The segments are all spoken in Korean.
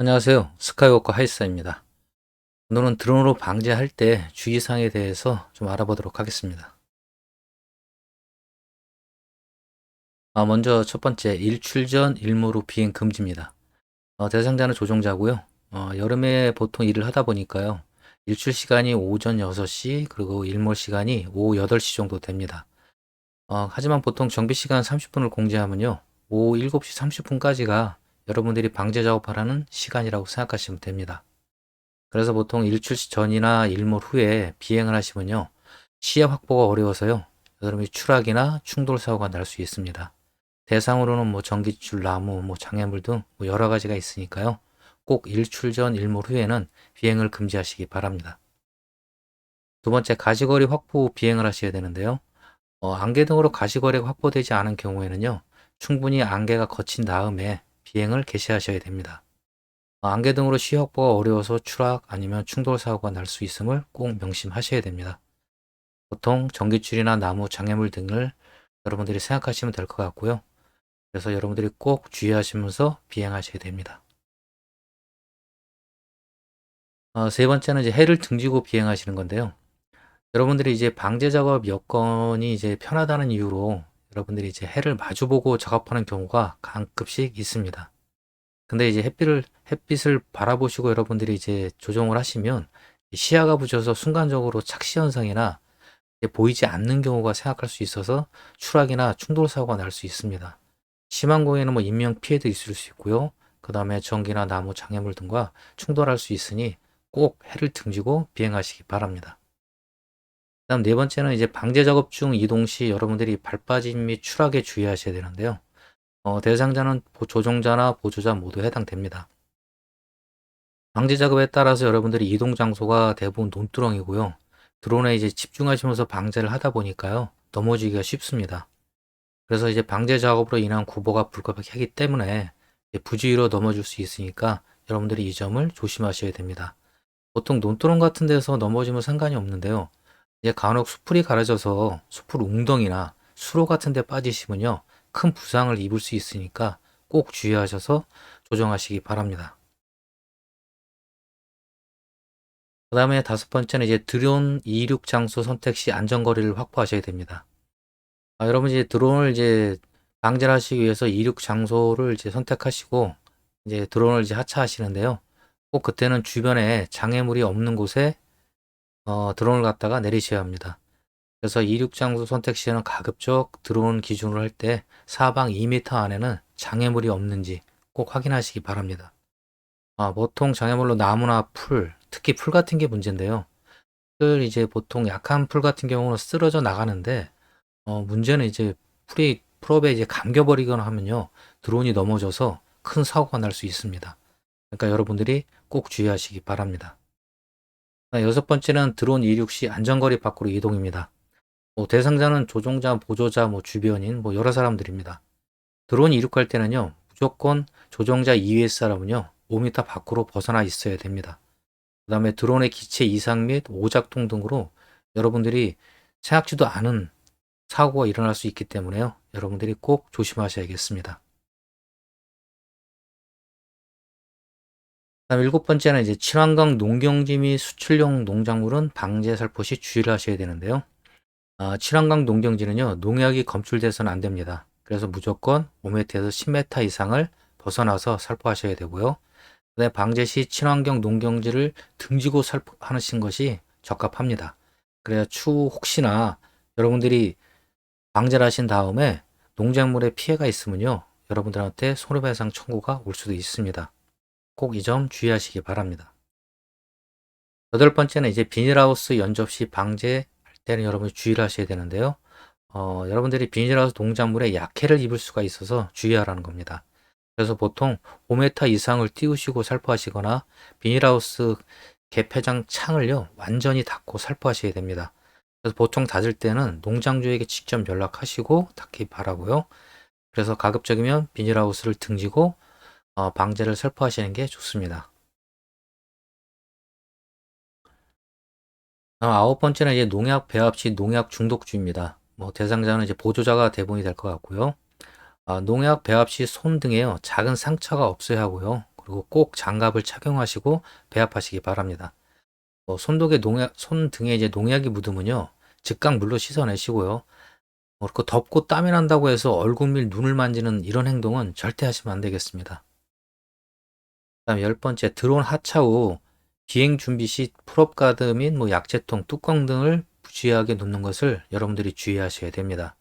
안녕하세요. 스카이워커 하이사입니다. 오늘은 드론으로 방제할 때 주의사항에 대해서 좀 알아보도록 하겠습니다. 먼저 첫 번째, 일출 전 일몰 후 비행 금지입니다. 대상자는 조종자고요. 여름에 보통 일을 하다 보니까요. 일출 시간이 오전 6시 그리고 일몰 시간이 오후 8시 정도 됩니다. 하지만 보통 정비 시간 30분을 공지하면요. 오후 7시 30분까지가 여러분들이 방제 작업하라는 시간이라고 생각하시면 됩니다. 그래서 보통 일출 전이나 일몰 후에 비행을 하시면요. 시야 확보가 어려워서요. 여러분이 추락이나 충돌 사고가 날 수 있습니다. 대상으로는 뭐 전기줄, 나무, 뭐 장애물 등 여러 가지가 있으니까요. 꼭 일출 전, 일몰 후에는 비행을 금지하시기 바랍니다. 두 번째, 가시거리 확보 후 비행을 하셔야 되는데요. 안개 등으로 가시거리가 확보되지 않은 경우에는요. 충분히 안개가 거친 다음에 비행을 개시하셔야 됩니다. 안개 등으로 시야 확보가 어려워서 추락 아니면 충돌 사고가 날 수 있음을 꼭 명심하셔야 됩니다. 보통 전기줄이나 나무, 장애물 등을 여러분들이 생각하시면 될 것 같고요. 그래서 여러분들이 꼭 주의하시면서 비행하셔야 됩니다. 세 번째는 이제 해를 등지고 비행하시는 건데요. 여러분들이 이제 방제 작업 여건이 이제 편하다는 이유로 여러분들이 이제 해를 마주보고 작업하는 경우가 가끔씩 있습니다. 근데 이제 햇빛을 바라보시고 여러분들이 이제 조정을 하시면 시야가 부져서 순간적으로 착시 현상이나 보이지 않는 경우가 생각할 수 있어서 추락이나 충돌 사고가 날 수 있습니다. 심한 경우에는 뭐 인명 피해도 있을 수 있고요. 그 다음에 전기나 나무, 장애물 등과 충돌할 수 있으니 꼭 해를 등지고 비행하시기 바랍니다. 그다음 네 번째는 이제 방제 작업 중 이동 시 여러분들이 발 빠짐 및 추락에 주의하셔야 되는데요. 대상자는 조종자나 보조자 모두 해당됩니다. 방제 작업에 따라서 여러분들이 이동 장소가 대부분 논두렁이고요. 드론에 이제 집중하시면서 방제를 하다 보니까요. 넘어지기가 쉽습니다. 그래서 이제 방제 작업으로 인한 구보가 불가피하기 때문에 부주의로 넘어질 수 있으니까 여러분들이 이 점을 조심하셔야 됩니다. 보통 논두렁 같은 데서 넘어지면 상관이 없는데요. 이제 간혹 수풀이 가려져서 수풀 웅덩이나 수로 같은 데 빠지시면요. 큰 부상을 입을 수 있으니까 꼭 주의하셔서 조정하시기 바랍니다. 그 다음에 다섯 번째는 이제 드론 이륙 장소 선택 시 안전거리를 확보하셔야 됩니다. 여러분 이제 드론을 이제 방제를 하시기 위해서 이륙 장소를 이제 선택하시고 이제 드론을 이제 하차하시는데요. 꼭 그때는 주변에 장애물이 없는 곳에 드론을 갖다가 내리셔야 합니다. 그래서 이륙 장소 선택 시에는 가급적 드론 기준으로 할 때 사방 2m 안에는 장애물이 없는지 꼭 확인하시기 바랍니다. 보통 장애물로 나무나 풀, 특히 풀 같은 게 문제인데요. 이제 보통 약한 풀 같은 경우는 쓰러져 나가는데 문제는 이제 풀업에 이제 감겨버리거나 하면요. 드론이 넘어져서 큰 사고가 날 수 있습니다. 그러니까 여러분들이 꼭 주의하시기 바랍니다. 여섯 번째는 드론 이륙 시 안전거리 밖으로 이동입니다. 대상자는 조종자, 보조자, 주변인 여러 사람들입니다. 드론 이륙할 때는요. 무조건 조종자 이외의 사람은요. 5m 밖으로 벗어나 있어야 됩니다. 그 다음에 드론의 기체 이상 및 오작동 등으로 여러분들이 생각지도 않은 사고가 일어날 수 있기 때문에요. 여러분들이 꼭 조심하셔야겠습니다. 다음 일곱 번째는 이제 친환경 농경지 및 수출용 농작물은 방제 살포시 주의를 하셔야 되는데요. 친환경 농경지는요, 농약이 검출돼서는 안 됩니다. 그래서 무조건 5m에서 10m 이상을 벗어나서 살포하셔야 되고요. 그다음에 방제 시 친환경 농경지를 등지고 살포하신 것이 적합합니다. 그래야 추후 혹시나 여러분들이 방제를 하신 다음에 농작물에 피해가 있으면요, 여러분들한테 손해배상 청구가 올 수도 있습니다. 꼭 이 점 주의하시기 바랍니다. 여덟 번째는 이제 비닐하우스 연접 시 방제할 때는 여러분이 주의를 하셔야 되는데요. 여러분들이 비닐하우스 농작물에 약해를 입을 수가 있어서 주의하라는 겁니다. 그래서 보통 5m 이상을 띄우시고 살포하시거나 비닐하우스 개폐장 창을요 완전히 닫고 살포하셔야 됩니다. 그래서 보통 닫을 때는 농장주에게 직접 연락하시고 닫기 바라고요. 그래서 가급적이면 비닐하우스를 등지고 방제를 살포하시는 게 좋습니다. 아홉 번째는 이제 농약 배합 시 농약 중독주입니다. 대상자는 이제 보조자가 대부분이 될 것 같고요. 농약 배합 시 손 등에요 작은 상처가 없어야 하고요. 그리고 꼭 장갑을 착용하시고 배합하시기 바랍니다. 손등에 이제 농약이 묻으면요, 즉각 물로 씻어내시고요. 그리고 덥고 땀이 난다고 해서 얼굴 및 눈을 만지는 이런 행동은 절대 하시면 안 되겠습니다. 그다음 열 번째, 드론 하차 후 비행 준비 시 풀업 가드 및 약재통, 뚜껑 등을 부지하게 놓는 것을 여러분들이 주의하셔야 됩니다.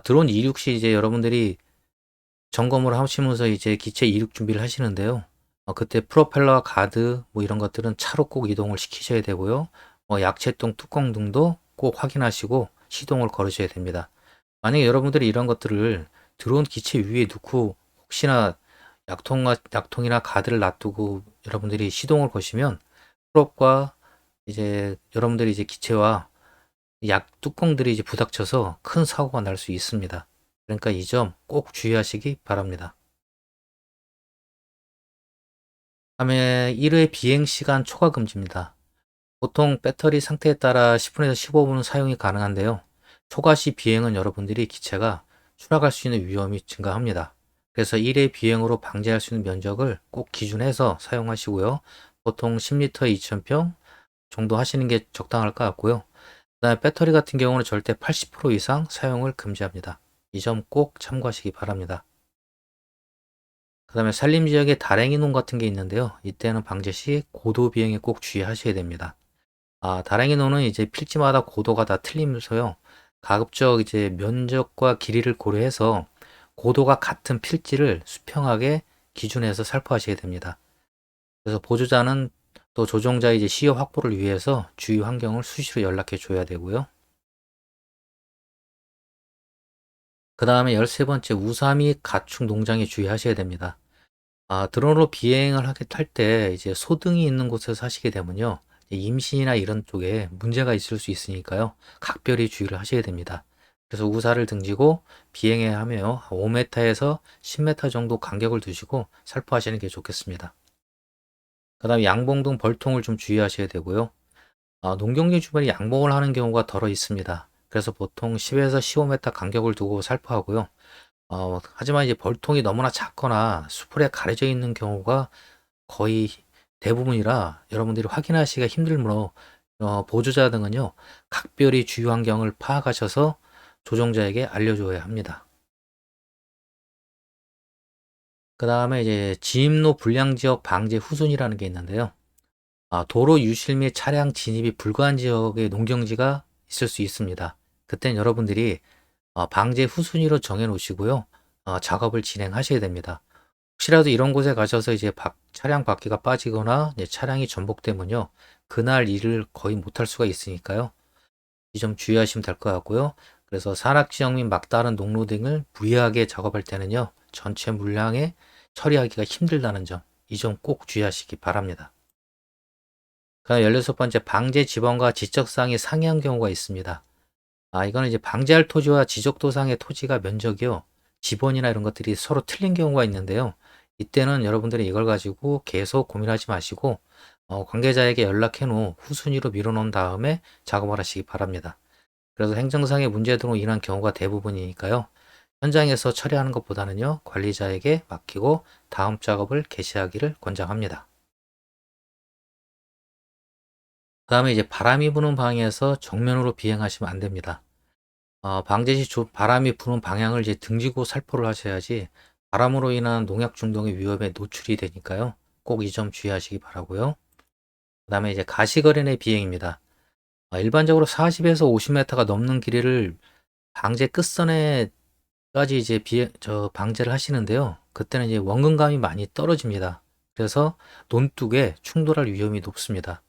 드론 이륙 시 이제 여러분들이 점검을 하시면서 이제 기체 이륙 준비를 하시는데요. 그때 프로펠러 가드 이런 것들은 차로 꼭 이동을 시키셔야 되고요. 약재통, 뚜껑 등도 꼭 확인하시고 시동을 걸으셔야 됩니다. 만약에 여러분들이 이런 것들을 드론 기체 위에 놓고 혹시나 약통이나 가드를 놔두고 여러분들이 시동을 거시면 프롭과 이제 여러분들이 이제 기체와 약 뚜껑들이 이제 부닥쳐서 큰 사고가 날 수 있습니다. 그러니까 이 점 꼭 주의하시기 바랍니다. 다음에 1회 비행 시간 초과 금지입니다. 보통 배터리 상태에 따라 10분에서 15분은 사용이 가능한데요. 초과 시 비행은 여러분들이 기체가 추락할 수 있는 위험이 증가합니다. 그래서 1회 비행으로 방지할 수 있는 면적을 꼭 기준해서 사용하시고요. 보통 10리터 2,000평 정도 하시는 게 적당할 것 같고요. 그다음에 배터리 같은 경우는 절대 80% 이상 사용을 금지합니다. 이 점 꼭 참고하시기 바랍니다. 그다음에 산림 지역에 다랭이 논 같은 게 있는데요. 이때는 방제 시 고도 비행에 꼭 주의하셔야 됩니다. 다랭이 논은 이제 필지마다 고도가 다 틀리면서요. 가급적 이제 면적과 길이를 고려해서 고도가 같은 필지를 수평하게 기준해서 살포하셔야 됩니다. 그래서 보조자는 또 조종자의 이제 시야 확보를 위해서 주위 환경을 수시로 연락해 줘야 되고요. 그 다음에 13번째, 우사 및 가축 농장에 주의하셔야 됩니다. 드론으로 비행을 하게 탈 때 이제 소등이 있는 곳에서 하시게 되면요, 임신이나 이런 쪽에 문제가 있을 수 있으니까요, 각별히 주의를 하셔야 됩니다. 그래서 우사를 등지고 비행해 하며 5m에서 10m 정도 간격을 두시고 살포하시는 게 좋겠습니다. 그 다음에 양봉 등 벌통을 좀 주의하셔야 되고요. 농경지 주변에 양봉을 하는 경우가 덜어 있습니다. 그래서 보통 10에서 15m 간격을 두고 살포하고요. 하지만 이제 벌통이 너무나 작거나 수풀에 가려져 있는 경우가 거의 대부분이라 여러분들이 확인하시기가 힘들므로 보조자 등은요, 각별히 주요 환경을 파악하셔서 조종자에게 알려줘야 합니다. 그 다음에 이제 진입로 불량 지역 방제 후순이라는 게 있는데요. 도로 유실 및 차량 진입이 불가한 지역의 농경지가 있을 수 있습니다. 그땐 여러분들이 방제 후순위로 정해 놓으시고요. 작업을 진행하셔야 됩니다. 혹시라도 이런 곳에 가셔서 이제 차량 바퀴가 빠지거나 이제 차량이 전복되면요, 그날 일을 거의 못할 수가 있으니까요. 이 점 주의하시면 될 것 같고요. 그래서 산악지역 및 막다른 농로 등을 무리하게 작업할 때는요, 전체 물량에 처리하기가 힘들다는 점, 이 점 꼭 주의하시기 바랍니다. 그다음 16번째, 방제 지번과 지적사항이 상이한 경우가 있습니다. 이거는 이제 방제할 토지와 지적도상의 토지가 면적이요, 지번이나 이런 것들이 서로 틀린 경우가 있는데요. 이때는 여러분들이 이걸 가지고 계속 고민하지 마시고 관계자에게 연락해 놓은 후순위로 밀어 놓은 다음에 작업을 하시기 바랍니다. 그래서 행정상의 문제로 인한 경우가 대부분이니까요. 현장에서 처리하는 것보다는요, 관리자에게 맡기고 다음 작업을 개시하기를 권장합니다. 그 다음에 이제 바람이 부는 방향에서 정면으로 비행하시면 안 됩니다. 방제 시 바람이 부는 방향을 이제 등지고 살포를 하셔야지 바람으로 인한 농약 중독의 위험에 노출이 되니까요. 꼭 이 점 주의하시기 바라고요. 그 다음에 이제 가시거리 비행입니다. 일반적으로 40에서 50m가 넘는 길이를 방제 끝선에까지 이제 방제를 하시는데요. 그때는 이제 원근감이 많이 떨어집니다. 그래서 논둑에 충돌할 위험이 높습니다.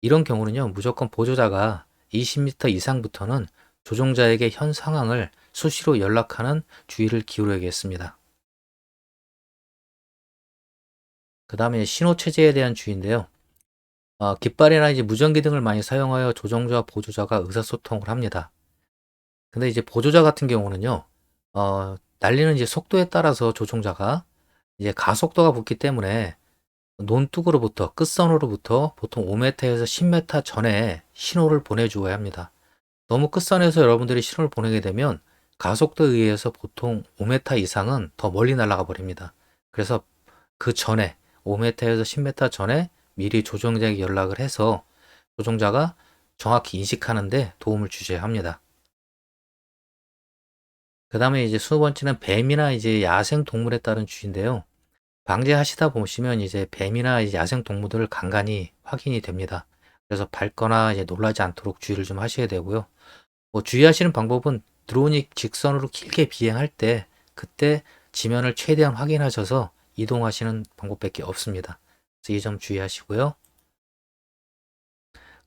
이런 경우는요, 무조건 보조자가 20m 이상부터는 조종자에게 현 상황을 수시로 연락하는 주의를 기울여야겠습니다. 그 다음에 신호 체제에 대한 주의인데요. 깃발이나 이제 무전기 등을 많이 사용하여 조종자와 보조자가 의사소통을 합니다. 근데 이제 보조자 같은 경우는요, 날리는 이제 속도에 따라서 조종자가 이제 가속도가 붙기 때문에 논둑으로부터 끝선으로부터 보통 5m에서 10m 전에 신호를 보내주어야 합니다. 너무 끝선에서 여러분들이 신호를 보내게 되면 가속도에 의해서 보통 5m 이상은 더 멀리 날아가 버립니다. 그래서 그 전에 5m에서 10m 전에 미리 조종자에게 연락을 해서 조종자가 정확히 인식하는데 도움을 주셔야 합니다. 그 다음에 이제 20번째는 뱀이나 이제 야생 동물에 따른 주의인데요. 방제하시다 보시면 이제 뱀이나 이제 야생 동물들을 간간히 확인이 됩니다. 그래서 밟거나 이제 놀라지 않도록 주의를 좀 하셔야 되고요. 뭐 주의하시는 방법은 드론이 직선으로 길게 비행할 때 그때 지면을 최대한 확인하셔서 이동하시는 방법밖에 없습니다. 그래서 이 점 주의하시고요.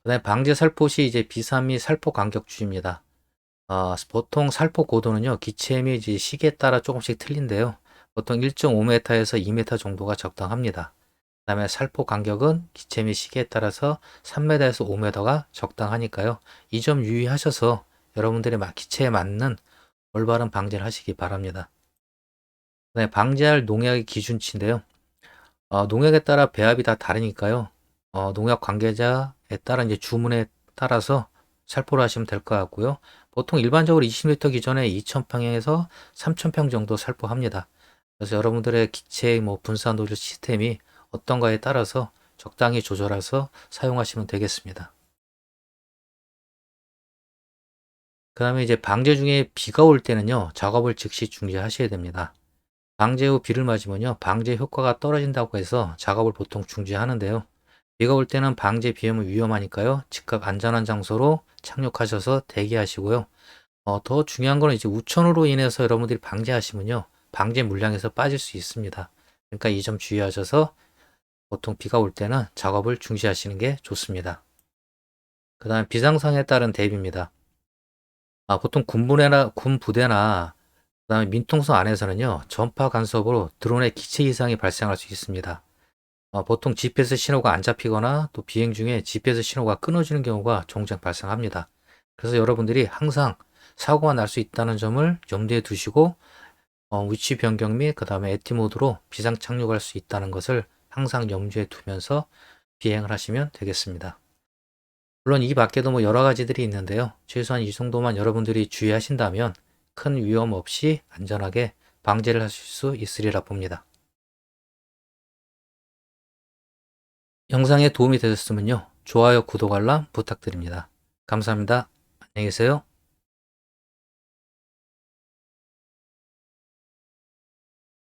그다음에 방제 살포 시 이제 비산 및 살포 간격 주의입니다. 보통 살포 고도는요, 기체 및 이제 시기에 따라 조금씩 틀린데요. 보통 1.5m에서 2m 정도가 적당합니다. 그다음에 살포 간격은 기체 및 시기에 따라서 3m에서 5m가 적당하니까요. 이 점 유의하셔서 여러분들의 기체에 맞는 올바른 방제를 하시기 바랍니다. 그다음에 방제할 농약의 기준치인데요. 농약에 따라 배합이 다 다르니까요. 농약 관계자에 따라 이제 주문에 따라서 살포를 하시면 될 것 같고요. 보통 일반적으로 20m 기존에 2,000평에서 3,000평 정도 살포합니다. 그래서 여러분들의 기체의 뭐 분산 노즐 시스템이 어떤가에 따라서 적당히 조절해서 사용하시면 되겠습니다. 그 다음에 이제 방제 중에 비가 올 때는요, 작업을 즉시 중지하셔야 됩니다. 방제 후 비를 맞으면요, 방제 효과가 떨어진다고 해서 작업을 보통 중지하는데요. 비가 올 때는 방제 비염은 위험하니까요, 즉각 안전한 장소로 착륙하셔서 대기하시고요. 더 중요한 거는 이제 우천으로 인해서 여러분들이 방제하시면요, 방제 물량에서 빠질 수 있습니다. 그러니까 이 점 주의하셔서 보통 비가 올 때는 작업을 중지하시는 게 좋습니다. 그 다음에 비상상에 따른 대비입니다. 보통 군 부대나 그다음에 민통선 안에서는요, 전파 간섭으로 드론의 기체 이상이 발생할 수 있습니다. 보통 GPS 신호가 안 잡히거나 또 비행 중에 GPS 신호가 끊어지는 경우가 종종 발생합니다. 그래서 여러분들이 항상 사고가 날 수 있다는 점을 염두에 두시고 위치 변경 및 그 다음에 에티 모드로 비상 착륙할 수 있다는 것을 항상 염두에 두면서 비행을 하시면 되겠습니다. 물론 이 밖에도 뭐 여러 가지들이 있는데요. 최소한 이 정도만 여러분들이 주의하신다면 큰 위험 없이 안전하게 방제를 하실 수 있으리라 봅니다. 영상에 도움이 되셨으면요. 좋아요, 구독, 알람 부탁드립니다. 감사합니다. 안녕히 계세요.